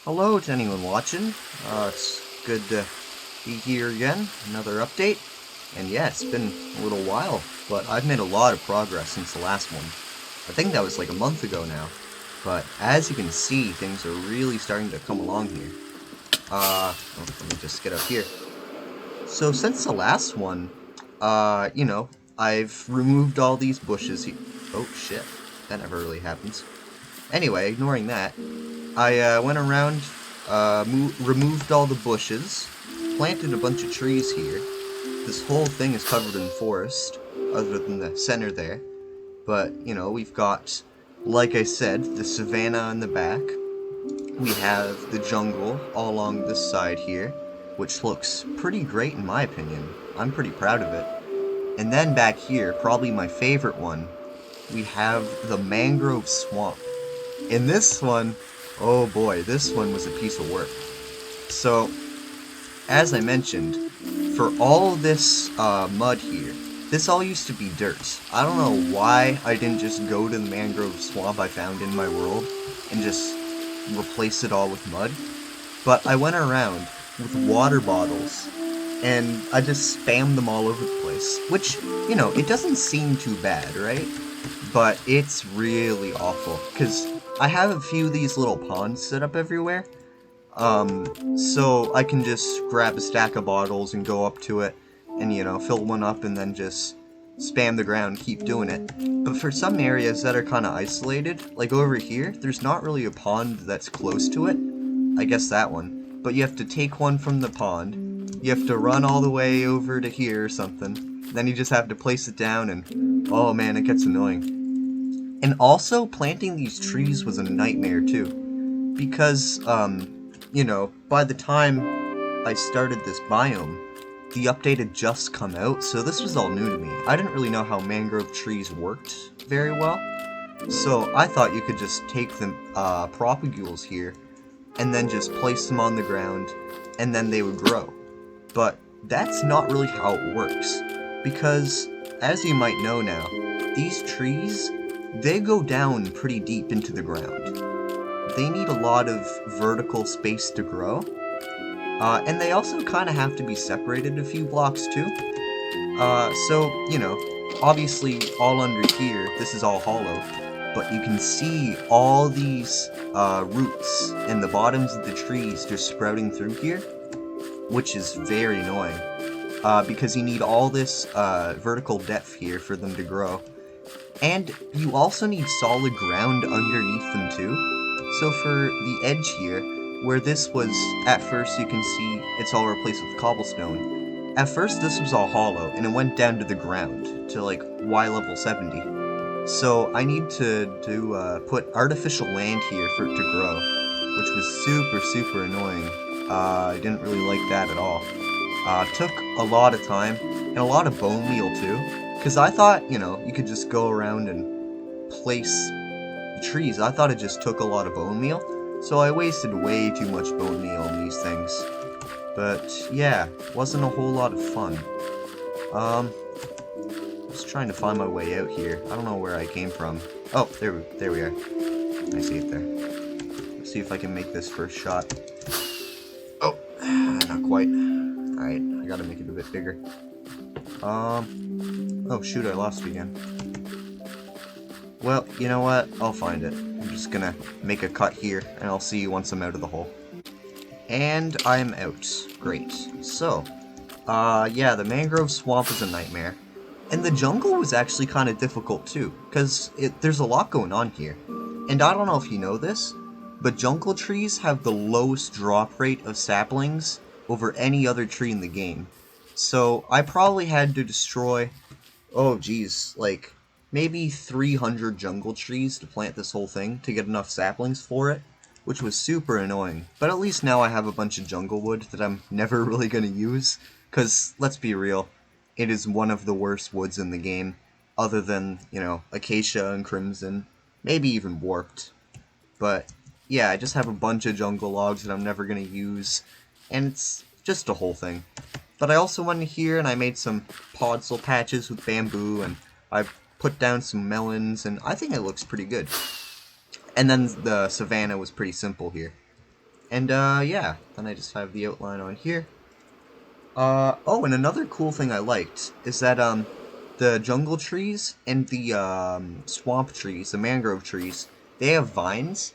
Hello to anyone watching. It's good to be here again. Another update. And yeah, it's been a little while, but I've made a lot of progress since the last one. I think that was like a month ago now. But as you can see, things are really starting to come along here. Let me just get up here. So since the last one, I've removed all these bushes. Oh shit, that never really happens. Anyway, ignoring that, I went around, removed all the bushes, planted a bunch of trees here. This whole thing is covered in forest, other than the center there. But, we've got, like I said, the savanna in the back. We have the jungle all along this side here, which looks pretty great in my opinion. I'm pretty proud of it. And then back here, probably my favorite one, we have the mangrove swamp. In this one, oh boy, this one was a piece of work. So, as I mentioned, for all this mud here, this all used to be dirt. I don't know why I didn't just go to the mangrove swamp I found in my world and just replace it all with mud. But I went around with water bottles and I just spammed them all over the place. Which, it doesn't seem too bad, right? But it's really awful, because I have a few of these little ponds set up everywhere. So I can just grab a stack of bottles and go up to it and, fill one up and then just spam the ground, keep doing it. But for some areas that are kind of isolated, like over here, there's not really a pond that's close to it. I guess that one. But you have to take one from the pond, you have to run all the way over to here or something, then you just have to place it down and, oh man, it gets annoying. And also, planting these trees was a nightmare too, because, by the time I started this biome, the update had just come out, so this was all new to me. I didn't really know how mangrove trees worked very well, so I thought you could just take the propagules here, and then just place them on the ground, and then they would grow. But that's not really how it works, because, as you might know now, these trees, they go down pretty deep into the ground. They need a lot of vertical space to grow, and they also kind of have to be separated a few blocks too. So, obviously all under here, this is all hollow, but you can see all these roots and the bottoms of the trees just sprouting through here, which is very annoying, because you need all this vertical depth here for them to grow. And you also need solid ground underneath them too. So for the edge here, where this was, at first you can see it's all replaced with cobblestone. At first this was all hollow, and it went down to the ground, to like Y level 70. So I need to put artificial land here for it to grow, which was super annoying. I didn't really like that at all. Took a lot of time, and a lot of bone meal too. Because I thought, you could just go around and place the trees. I thought it just took a lot of bone meal, so I wasted way too much bone meal on these things. But, yeah, wasn't a whole lot of fun. Just trying to find my way out here. I don't know where I came from. Oh, there we are. I see it there. Let's see if I can make this first shot. Oh, not quite. Alright, I gotta make it a bit bigger. Oh shoot, I lost it again. Well, you know what? I'll find it. I'm just gonna make a cut here, and I'll see you once I'm out of the hole. And I'm out. Great. So, yeah, the mangrove swamp is a nightmare. And the jungle was actually kind of difficult too, because there's a lot going on here. And I don't know if you know this, but jungle trees have the lowest drop rate of saplings over any other tree in the game. So I probably had to destroy, oh geez, like maybe 300 jungle trees to plant this whole thing to get enough saplings for it, which was super annoying. But at least now I have a bunch of jungle wood that I'm never really going to use, because let's be real, it is one of the worst woods in the game, other than, acacia and crimson, maybe even warped. But yeah, I just have a bunch of jungle logs that I'm never going to use, and it's just a whole thing. But I also went in here and I made some podzol patches with bamboo, and I put down some melons, and I think it looks pretty good. And then the savanna was pretty simple here. And, yeah, then I just have the outline on here. Oh, and another cool thing I liked is that, the jungle trees and the, swamp trees, the mangrove trees, they have vines,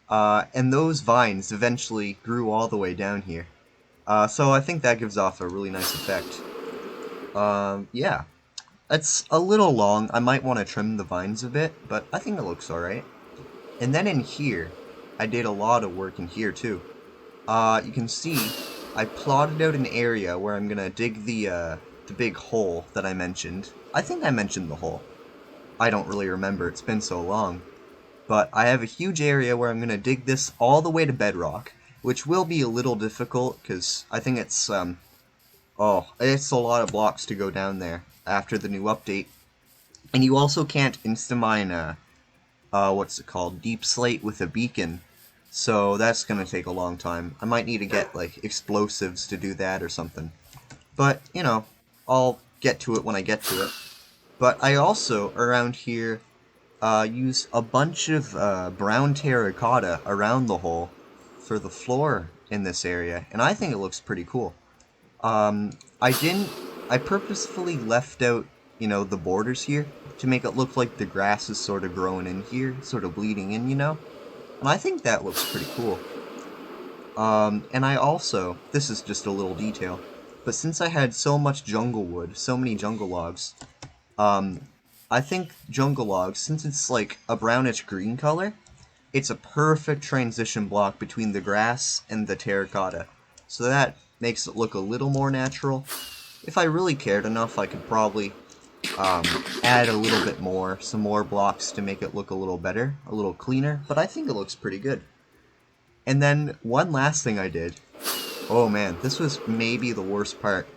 and those vines eventually grew all the way down here. So I think that gives off a really nice effect. Yeah. It's a little long. I might want to trim the vines a bit, but I think it looks alright. And then in here, I did a lot of work in here too. You can see I plotted out an area where I'm gonna dig the big hole that I mentioned. I think I mentioned the hole. I don't really remember, it's been so long. But I have a huge area where I'm gonna dig this all the way to bedrock, which will be a little difficult, because I think it's, oh, it's a lot of blocks to go down there after the new update. And you also can't insta-mine, what's it called, deep slate with a beacon. So that's gonna take a long time. I might need to get, like, explosives to do that or something. But, you know, I'll get to it when I get to it. But I also, around here, use a bunch of brown terracotta around the hole for the floor in this area, and I think it looks pretty cool. I didn't. I purposefully left out, the borders here to make it look like the grass is sort of growing in here, sort of bleeding in, And I think that looks pretty cool. And I also, this is just a little detail, but since I had so much jungle wood, so many jungle logs, um, I think jungle logs, since it's like a brownish green color, it's a perfect transition block between the grass and the terracotta. So that makes it look a little more natural. If I really cared enough, I could probably add a little bit more, some more blocks to make it look a little better, a little cleaner, but I think it looks pretty good. And then one last thing I did. Oh man, this was maybe the worst part.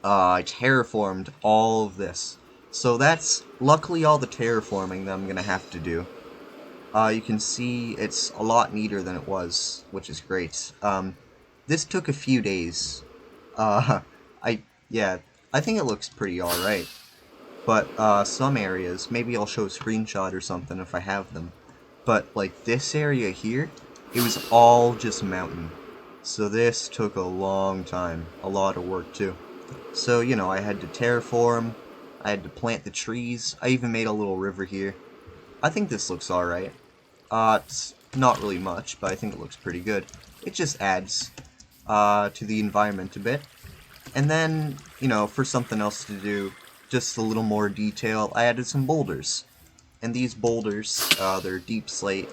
I terraformed all of this. So that's luckily all the terraforming that I'm going to have to do. You can see it's a lot neater than it was, which is great. This took a few days. Uh, yeah, I think it looks pretty alright. But, some areas, maybe I'll show a screenshot or something if I have them. But, like, this area here, it was all just mountain. So this took a long time, a lot of work too. So, I had to terraform, I had to plant the trees, I even made a little river here. I think this looks alright. It's not really much, but I think it looks pretty good. It just adds, to the environment a bit. And then, for something else to do, just a little more detail, I added some boulders. And these boulders, they're deep slate.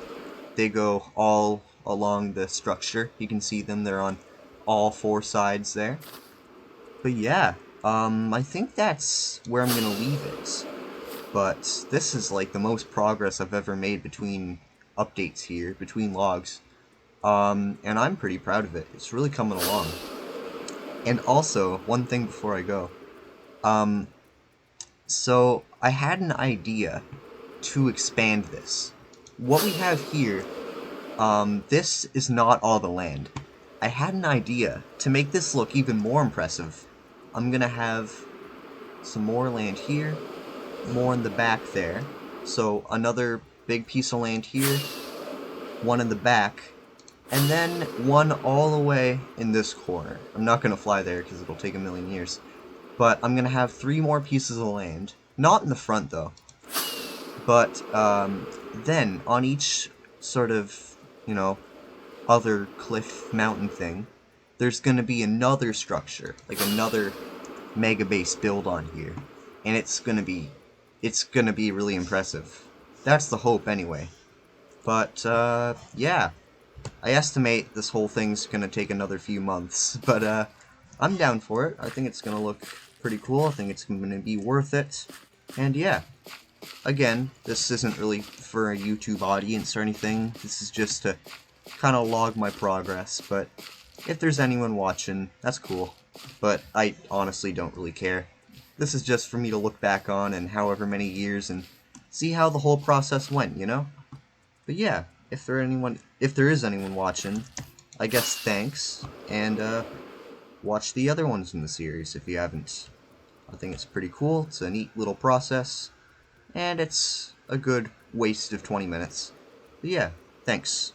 They go all along the structure. You can see them, they're on all four sides there. But yeah, I think that's where I'm gonna leave it. But this is like the most progress I've ever made between updates here, between logs. And I'm pretty proud of it. It's really coming along. And also, one thing before I go. So I had an idea to expand this. What we have here, this is not all the land. I had an idea to make this look even more impressive. I'm gonna have some more land here, more in the back there. So another big piece of land here, one in the back, and then one all the way in this corner. I'm not gonna fly there because it'll take a million years. But I'm gonna have 3 more pieces of land. Not in the front though. But then on each sort of, other cliff mountain thing, there's gonna be another structure, like another mega base build on here. And it's gonna be really impressive. That's the hope anyway. But yeah. I estimate this whole thing's gonna take another few months, but I'm down for it. I think it's gonna look pretty cool. I think it's gonna be worth it. And yeah. Again, this isn't really for a YouTube audience or anything. This is just to kind of log my progress, but if there's anyone watching, that's cool. But I honestly don't really care. This is just for me to look back on in however many years and see how the whole process went, But yeah, if there is anyone watching, I guess thanks, and watch the other ones in the series if you haven't. I think it's pretty cool. It's a neat little process, and it's a good waste of 20 minutes. But yeah, thanks.